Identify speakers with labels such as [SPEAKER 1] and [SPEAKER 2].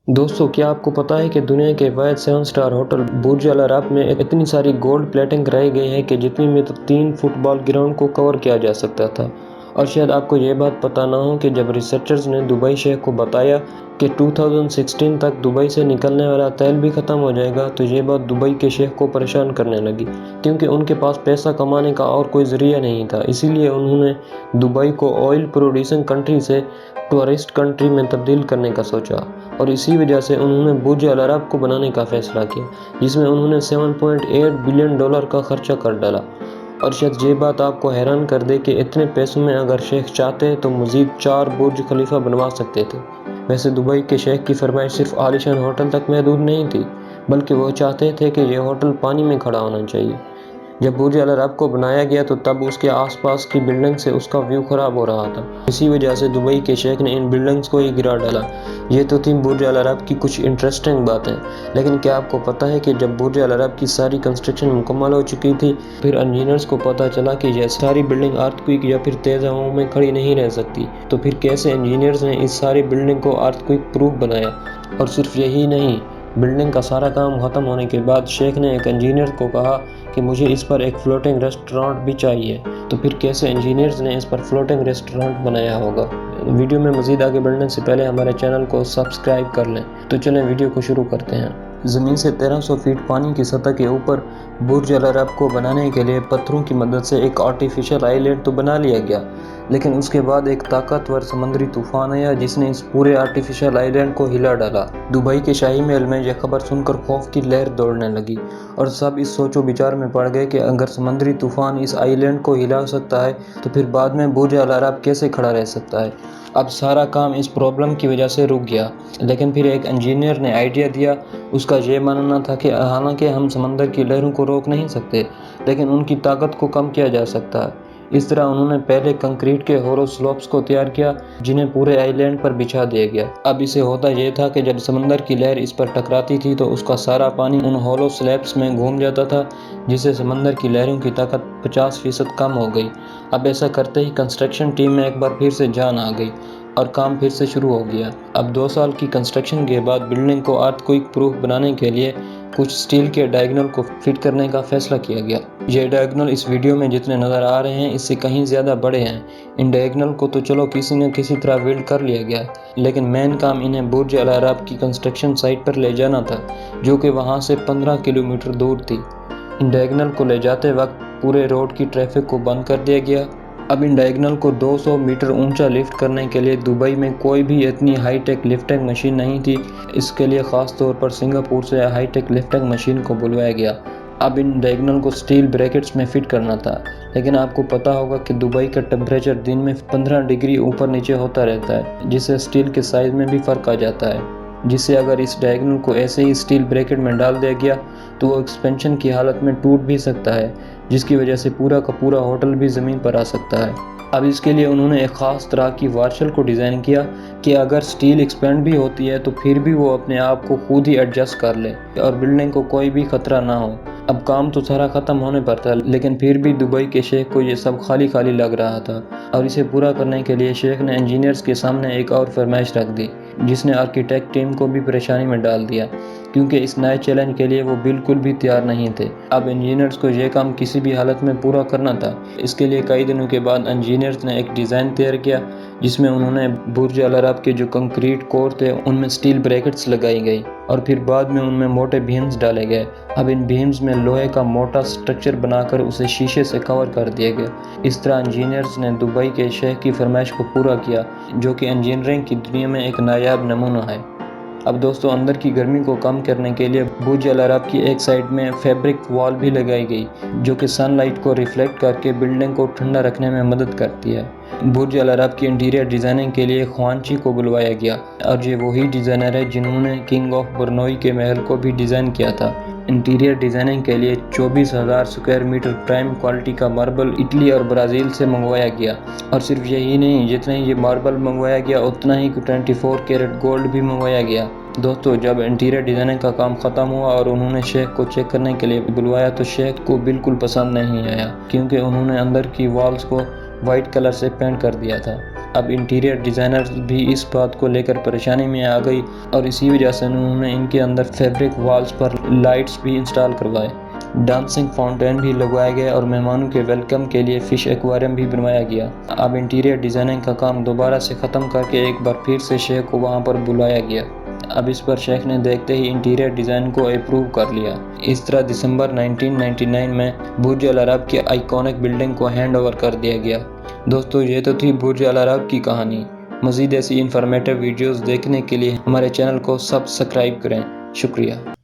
[SPEAKER 1] दोस्तों, क्या आपको पता है कि दुनिया के वाहिद 7 स्टार होटल बुर्ज अल अरब में इतनी सारी गोल्ड प्लेटिंग कराई गई है कि जितनी में तो 3 फुटबॉल ग्राउंड को कवर किया जा सकता था। और शायद आपको ये बात पता ना हो कि जब रिसर्चर्स ने दुबई शेख को बताया कि 2016 तक दुबई से निकलने वाला तेल भी ख़त्म हो जाएगा, तो ये बात दुबई के शेख को परेशान करने लगी, क्योंकि उनके पास पैसा कमाने का और कोई ज़रिया नहीं था। इसीलिए उन्होंने दुबई को ऑयल प्रोड्यूसिंग कंट्री से टूरिस्ट कंट्री में तब्दील करने का सोचा, और इसी वजह से उन्होंने बुर्ज अल अरब को बनाने का फैसला किया, जिसमें उन्होंने $7.8 बिलियन का खर्चा कर डाला। और शायद ये बात आपको हैरान कर दे कि इतने पैसों में अगर शेख चाहते तो मज़ीद 4 बुर्ज खलीफा बनवा सकते थे। वैसे दुबई के शेख की फरमाइश सिर्फ आलीशान होटल तक महदूद नहीं थी, बल्कि वो चाहते थे कि यह होटल पानी में खड़ा होना चाहिए। जब बुर्ज अल अरब को बनाया गया तो तब उसके आसपास की बिल्डिंग से उसका व्यू खराब हो रहा था। इसी वजह से दुबई के शेख ने इन बिल्डिंग्स को ही गिरा डाला। ये तो थी बुर्ज अल अरब की कुछ इंटरेस्टिंग बातें, लेकिन क्या आपको पता है कि जब बुर्ज अल अरब की सारी कंस्ट्रक्शन मुकम्मल हो चुकी थी, फिर इंजीनियर्स को पता चला कि यह सारी बिल्डिंग अर्थक्वेक या फिर तेज़ हवाओं में खड़ी नहीं रह सकती। तो फिर कैसे इंजीनियर्स ने इस सारी बिल्डिंग को अर्थक्वेक प्रूफ बनाया। और सिर्फ यही नहीं, बिल्डिंग का सारा काम ख़त्म होने के बाद शेख ने एक इंजीनियर को कहा कि मुझे इस पर एक फ्लोटिंग रेस्टोरेंट भी चाहिए। तो फिर कैसे इंजीनियर्स ने इस पर फ्लोटिंग रेस्टोरेंट बनाया होगा। वीडियो में मज़ीद आगे बढ़ने से पहले हमारे चैनल को सब्सक्राइब कर लें। तो चलें वीडियो को शुरू करते हैं। ज़मीन से 1300 फीट पानी की सतह के ऊपर बुर्ज अल अरब को बनाने के लिए पत्थरों की मदद से एक आर्टिफिशियल आइलैंड तो बना लिया गया, लेकिन उसके बाद एक ताकतवर समुद्री तूफान आया जिसने इस पूरे आर्टिफिशियल आइलैंड को हिला डाला। दुबई के शाही महल में यह खबर सुनकर खौफ की लहर दौड़ने लगी और सब इस सोचो विचार में पड़ गए कि अगर समुद्री तूफान इस आइलैंड को हिला सकता है तो फिर बाद में बुर्ज अल अरब कैसे खड़ा रह सकता है। अब सारा काम इस प्रॉब्लम की वजह से रुक गया, लेकिन फिर एक इंजीनियर ने आइडिया दिया। उसका ये मानना था कि हालांकि हम समंदर की लहरों को रोक नहीं सकते, लेकिन उनकी ताकत को कम किया जा सकता है। इस तरह उन्होंने पहले कंक्रीट के होलो स्लैब्स को तैयार किया, जिन्हें पूरे आइलैंड पर बिछा दिया गया। अब इसे होता यह था कि जब समंदर की लहर इस पर टकराती थी तो उसका सारा पानी उन होलो स्लैब्स में घूम जाता था, जिससे समंदर की लहरों की ताकत 50% कम हो गई। अब ऐसा करते ही कंस्ट्रक्शन टीम में एक बार फिर से जान आ गई और काम फिर से शुरू हो गया। अब 2 साल की कंस्ट्रक्शन के बाद बिल्डिंग को अर्थक्वेक प्रूफ बनाने के लिए कुछ स्टील के डायगोनल को फिट करने का फैसला किया गया। ये डायगोनल इस वीडियो में जितने नज़र आ रहे हैं इससे कहीं ज़्यादा बड़े हैं। इन डायगोनल को तो चलो किसी न किसी तरह वेल्ड कर लिया गया, लेकिन मेन काम इन्हें बुर्ज अल अरब की कंस्ट्रक्शन साइट पर ले जाना था, जो कि वहाँ से 15 किलोमीटर दूर थी। इन डायगोनल को ले जाते वक्त पूरे रोड की ट्रैफिक को बंद कर दिया गया। अब इन डायगोनल को 200 मीटर ऊंचा लिफ्ट करने के लिए दुबई में कोई भी इतनी हाईटेक लिफ्टिंग मशीन नहीं थी। इसके लिए ख़ास तौर पर सिंगापुर से हाईटेक लिफ्टिंग मशीन को बुलवाया गया। अब इन डायगोनल को स्टील ब्रैकेट्स में फिट करना था, लेकिन आपको पता होगा कि दुबई का टेम्परेचर दिन में 15 डिग्री ऊपर नीचे होता रहता है, जिससे स्टील के साइज़ में भी फ़र्क आ जाता है। जिससे अगर इस डायगोनल को ऐसे ही स्टील ब्रैकेट में डाल दिया गया तो वो एक्सपेंशन की हालत में टूट भी सकता है, जिसकी वजह से पूरा का पूरा होटल भी ज़मीन पर आ सकता है। अब इसके लिए उन्होंने एक ख़ास तरह की वार्शल को डिज़ाइन किया कि अगर स्टील एक्सपेंड भी होती है तो फिर भी वो अपने आप को खुद ही एडजस्ट कर ले और बिल्डिंग को कोई भी ख़तरा ना हो। अब काम तो सारा ख़त्म होने पर था, लेकिन फिर भी दुबई के शेख को ये सब खाली खाली लग रहा था, और इसे पूरा करने के लिए शेख ने इंजीनियर्स के सामने एक और फरमाइश रख दी, जिसने आर्किटेक्ट टीम को भी परेशानी में डाल दिया, क्योंकि इस नए चैलेंज के लिए वो बिल्कुल भी तैयार नहीं थे। अब इंजीनियर्स को यह काम किसी भी हालत में पूरा करना था। इसके लिए कई दिनों के बाद इंजीनियर्स ने एक डिज़ाइन तैयार किया, जिसमें उन्होंने बुर्ज अल अरब के जो कंक्रीट कोर थे उनमें स्टील ब्रैकेट्स लगाई गई और फिर बाद में उनमें मोटे बीम्स डाले गए। अब इन बीम्स में लोहे का मोटा स्ट्रक्चर बनाकर उसे शीशे से कवर कर दिया गया। इस तरह इंजीनियर्स ने दुबई के शेख की फरमाइश को पूरा किया, जो कि इंजीनियरिंग की दुनिया में एक नायाब नमूना है। अब दोस्तों, अंदर की गर्मी को कम करने के लिए बुर्ज अल अरब की एक साइड में फैब्रिक वॉल भी लगाई गई, जो कि सनलाइट को रिफ्लेक्ट करके बिल्डिंग को ठंडा रखने में मदद करती है। बुर्ज अल अरब की इंटीरियर डिज़ाइनिंग के लिए ख्वांची को बुलवाया गया, और ये वही डिज़ाइनर है जिन्होंने किंग ऑफ ब्रुनई के महल को भी डिज़ाइन किया था। इंटीरियर डिज़ाइनिंग के लिए 24,000 स्क्वायर मीटर प्राइम क्वालिटी का मार्बल इटली और ब्राज़ील से मंगवाया गया। और सिर्फ यही नहीं, जितना ही ये मार्बल मंगवाया गया उतना ही 24 कैरेट गोल्ड भी मंगवाया गया। दोस्तों, जब इंटीरियर डिज़ाइनिंग का काम ख़त्म हुआ और उन्होंने शेख को चेक करने के लिए बुलवाया तो शेख को बिल्कुल पसंद नहीं आया, क्योंकि उन्होंने अंदर की वॉल्स को वाइट कलर से पेंट कर दिया था। اب انٹیریئر ڈیزائنرز بھی اس بات کو لے کر پریشانی میں آ گئی اور اسی وجہ سے انہوں نے ان کے اندر فیبرک والز پر لائٹس بھی انسٹال کروائے، ڈانسنگ فاؤنٹین بھی لگوائے گئے اور مہمانوں کے ویلکم کے لیے فش ایکویریم بھی بنوایا گیا۔ اب انٹیریئر ڈیزائننگ کا کام دوبارہ سے ختم کر کے ایک بار پھر سے شیخ کو وہاں پر بلایا گیا۔ اب اس پر شیخ نے دیکھتے ہی انٹیریئر ڈیزائن کو اپروو کر لیا۔ اس طرح دسمبر 1999 میں برج العرب کی آئیکونک بلڈنگ کو ہینڈ اوور کر دیا گیا۔ دوستو، یہ تو تھی برج العرب کی کہانی۔ مزید ایسی انفارمیٹیو ویڈیوز دیکھنے کے لیے ہمارے چینل کو سبسکرائب کریں۔ شکریہ۔